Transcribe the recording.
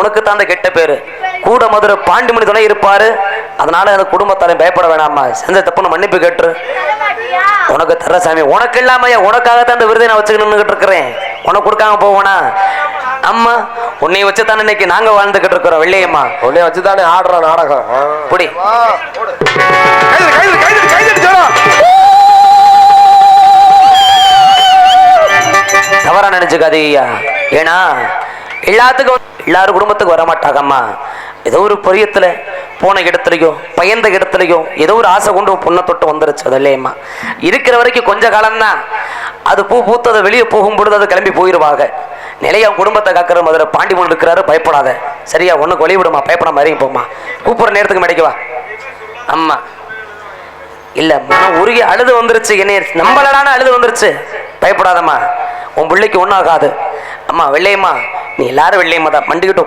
உனக்கு தான் அந்த கெட்ட பேரு. கூட மதுரை பாண்டிமணி துணை இருப்பாரு. அதனால அந்த குடும்பத்தாரையும் பயப்பட வேணாமா, செஞ்ச தப்புன்னு மன்னிப்பு கேட்டுரு. உனக்கு தர சாமி, உனக்கு இல்லாமையா, உனக்காகத்தான் அந்த விருதை நான் வச்சுக்கிட்டு இருக்கிறேன். உனக்கு கொடுக்காம போவனா? அம்மா உன்னை வச்சுதானே இன்னைக்கு நாங்க வாழ்ந்துகிட்டு இருக்கிறோம். வெள்ளையம்மா உன்னை வச்சுதானே ஆடுற நாடகம். புடி தவறா நினைச்சுக்காதீயா. ஏன்னா எல்லாத்துக்கும் எல்லாரும் குடும்பத்துக்கு வரமாட்டாங்கம்மா. ஏதோ ஒரு பொரியத்துல போன இடத்துலையோ பயந்த இடத்துலையோ ஏதோ ஒரு ஆசை கொண்டு பொண்ணை தொட்டு வந்துருச்சு. அது இல்லையம்மா, இருக்கிற வரைக்கும் கொஞ்ச காலம்தான். அது பூ பூத்து அதை வெளியே போகும்பொழுது அது கிளம்பி போயிடுவாங்க. நிலையா குடும்பத்தை காக்கிற மதுரை பாண்டிமன் இருக்கிறாரு. பயப்படாத சரியா? ஒன்றுக்கு வழி விடுமா, பயப்படாம இறங்கி போமா. கூப்பிட்ற நேரத்துக்கு மேடைக்குவா. அம்மா இல்ல மனம் உருகி அழுது வந்துருச்சு. என்னைய நம்பலடான அழுது வந்துருச்சு. பயப்படாதம்மா, உன் பிள்ளைக்கு ஒன்றும் ஆகாது. அம்மா வெள்ளையம்மா, நீ எல்லாரும் வெள்ளையம்மா தான் மண்டிக்கிட்டு